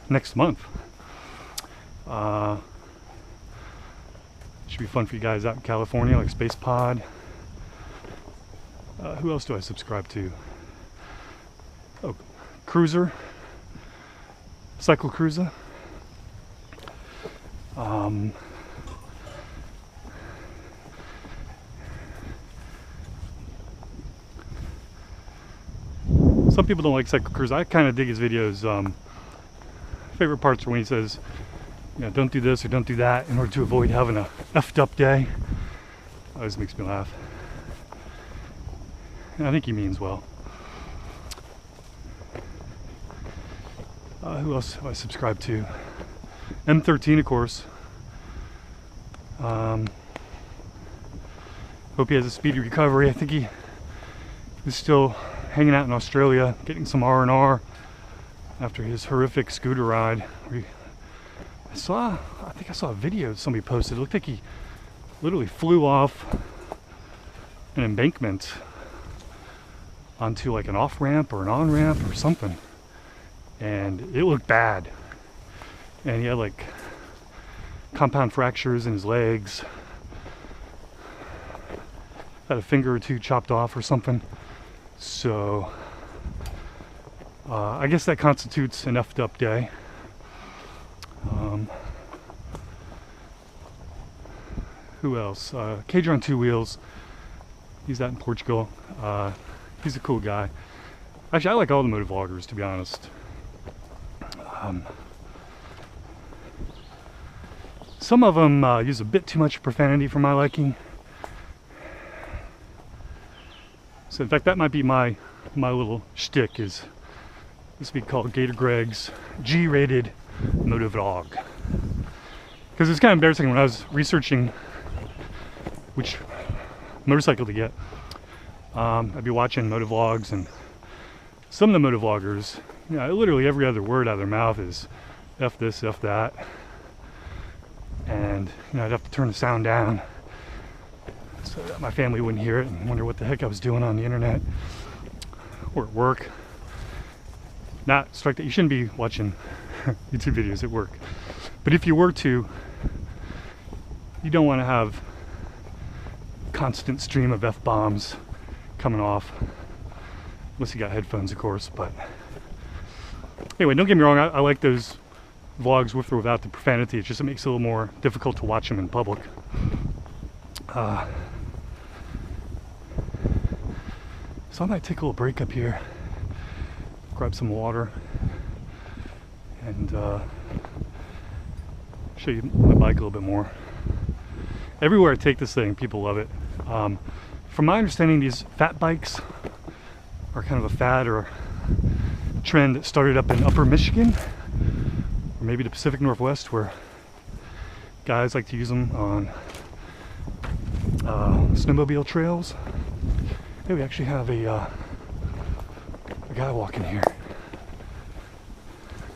next month. Should be fun for you guys out in California, like Space Pod. Who else do I subscribe to? Oh, Cruiser, Cycle Cruiser. Some people don't like Cycle Cruiser. I kind of dig his videos. Favorite parts are when he says, you know, don't do this or don't do that in order to avoid having a effed up day. Always makes me laugh. And I think he means well. Who else have I subscribed to? M13, of course. Hope he has a speedy recovery. I think he is still hanging out in Australia, getting some R&R after his horrific scooter ride. I think I saw a video somebody posted. It looked like he literally flew off an embankment onto like an off-ramp or an on-ramp or something. And it looked bad. And he had like compound fractures in his legs. Had a finger or two chopped off or something. So I guess that constitutes an effed up day. Who else? Cager on Two Wheels. He's out in Portugal. He's a cool guy. Actually, I like all the motovloggers, to be honest. Some of them use a bit too much profanity for my liking. So in fact, that might be my little shtick, is this would be called Gator Greg's G-rated motovlog. Because it's kind of embarrassing when I was researching which motorcycle to get. I'd be watching motovlogs, and some of the motovloggers, you know, literally every other word out of their mouth is F this, F that. And you know, I'd have to turn the sound down so that my family wouldn't hear it and wonder what the heck I was doing on the internet or at work. Not strike that you shouldn't be watching YouTube videos at work. But if you were to, you don't want to have constant stream of F-bombs coming off. Unless you got headphones, of course. But anyway, don't get me wrong, I like those vlogs with or without the profanity. It just makes it a little more difficult to watch them in public. So I might take a little break up here, grab some water, and show you my bike a little bit more. Everywhere I take this thing, people love it. From my understanding, these fat bikes are kind of a fad or a trend that started up in Upper Michigan, or maybe the Pacific Northwest, where guys like to use them on snowmobile trails. Hey, we actually have a guy walking here.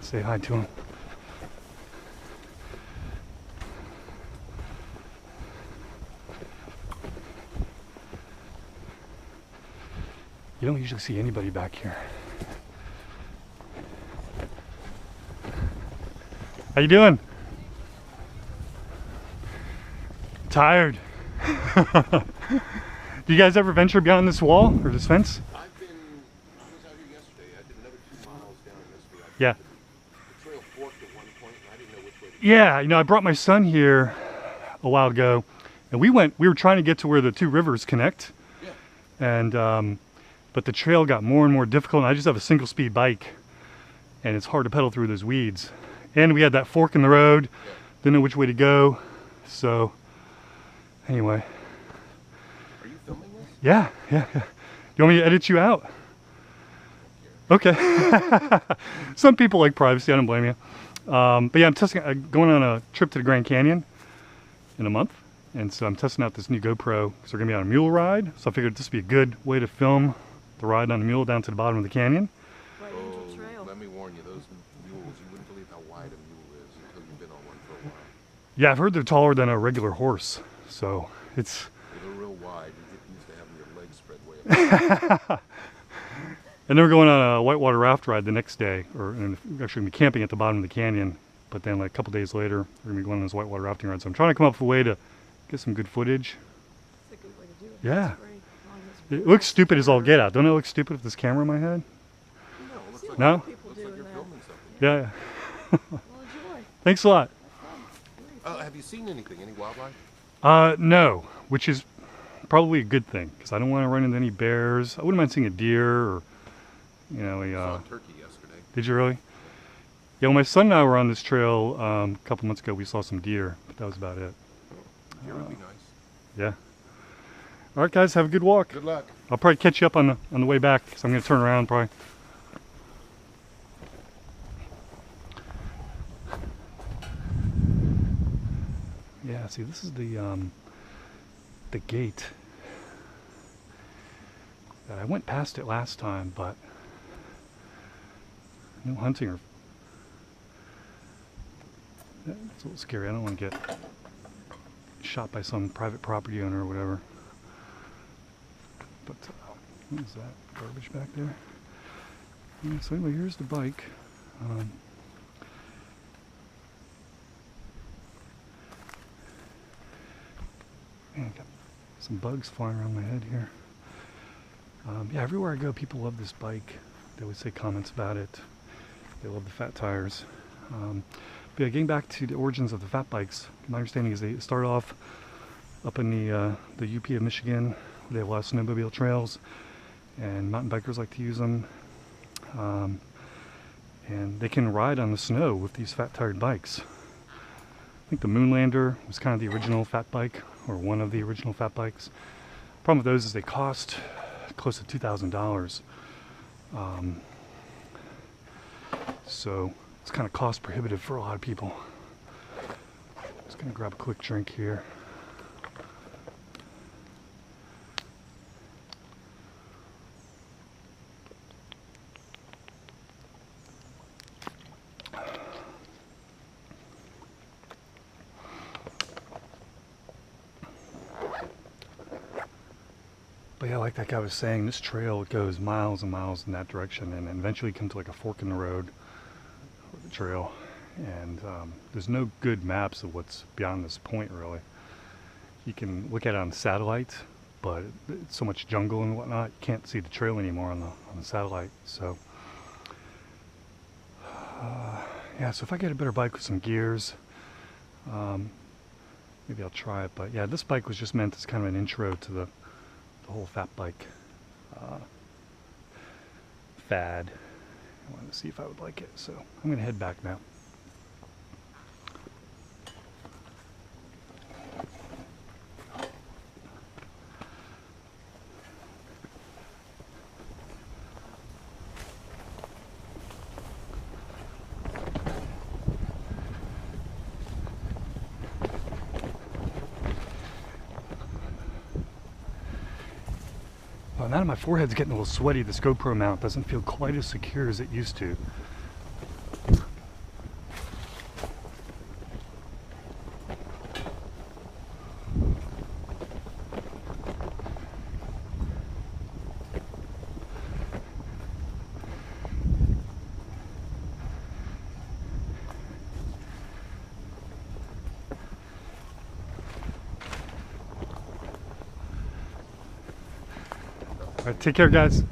Say hi to him. You don't usually see anybody back here. How you doing? Tired. Do you guys ever venture beyond this wall or this fence? I was out here yesterday. I did another 2 miles down this way. Yeah. The trail forked at one point, and I didn't know which way to go. Yeah, you know, I brought my son here a while ago, and we were trying to get to where the two rivers connect. Yeah. And, but the trail got more and more difficult, and I just have a single speed bike, and it's hard to pedal through those weeds. And we had that fork in the road, yeah. Didn't know which way to go, so anyway. Are you filming this? Yeah. You want me to edit you out? Okay. Some people like privacy, I don't blame you. But yeah, I'm going on a trip to the Grand Canyon in a month. And so I'm testing out this new GoPro. So we're gonna be on a mule ride. So I figured this would be a good way to film the ride on the mule down to the bottom of the canyon. Right into the trail. Let me warn you, those mules, you wouldn't believe how wide a mule is until you've been on one for a while. Yeah, I've heard they're taller than a regular horse. So it's... They're real wide. You get used to having your legs spread way up. And then we're going on a whitewater raft ride the next day, and we're actually gonna be camping at the bottom of the canyon. But then like a couple days later, we're gonna be going on this whitewater rafting ride. So I'm trying to come up with a way to get some good footage. That's a good way to do it. Yeah. That's great. It looks stupid as all get out. Don't it look stupid with this camera in my head? No, Looks see a like- lot No? of people Looks like doing you're that. filming something. Yeah. Well, enjoy. Thanks a lot. Have you seen anything? Any wildlife? No, which is probably a good thing because I don't want to run into any bears. I wouldn't mind seeing a deer or, you know, Saw a turkey yesterday. Did you really? Yeah, well, my son and I were on this trail a couple months ago. We saw some deer, but that was about it. Deer would be nice. Yeah. All right, guys, have a good walk. Good luck. I'll probably catch you up on the way back because I'm going to turn around probably. Yeah, see, this is the gate. I went past it last time, but no hunting or. It's a little scary. I don't want to get shot by some private property owner or whatever. But what is that? Garbage back there? Yeah, so anyway, here's the bike. Man, I got some bugs flying around my head here. Yeah, everywhere I go, people love this bike. They always say comments about it. They love the fat tires. But yeah, getting back to the origins of the fat bikes, my understanding is they start off up in the UP of Michigan, where they have a lot of snowmobile trails, and mountain bikers like to use them. And they can ride on the snow with these fat tired bikes. I think the Moonlander was kind of the original fat bike, or one of the original fat bikes. Problem with those is they cost close to $2,000. So it's kind of cost prohibitive for a lot of people. Just gonna grab a quick drink here. But yeah, like that guy was saying, this trail goes miles and miles in that direction, and eventually come to like a fork in the road with the trail. And there's no good maps of what's beyond this point, really. You can look at it on satellite, but it's so much jungle and whatnot, you can't see the trail anymore on the satellite. So yeah, so if I get a better bike with some gears, maybe I'll try it. But yeah, this bike was just meant as kind of an intro to the whole fat bike fad. I wanted to see if I would like it, so I'm gonna head back now. Well, now that my forehead's getting a little sweaty, this GoPro mount doesn't feel quite as secure as it used to. All right, take care, guys.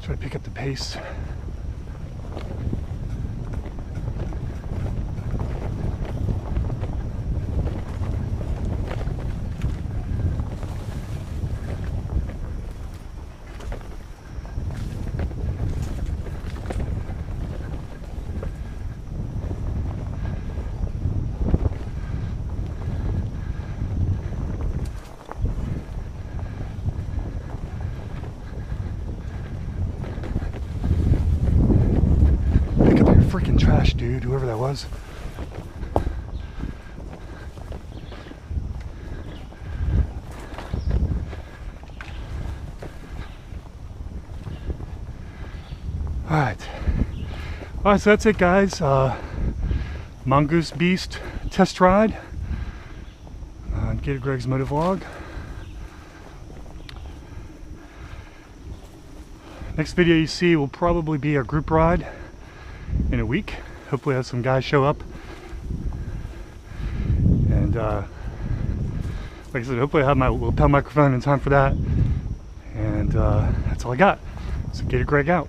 Try to pick up the pace. Freaking trash, dude, whoever that was. Alright. Alright, so that's it, guys. Mongoose Beast test ride on Gator Greg's Motovlog. Next video you see will probably be a group ride in a week. Hopefully have some guys show up. And like I said, hopefully I have my lapel microphone in time for that. And that's all I got. So Gator Greg out.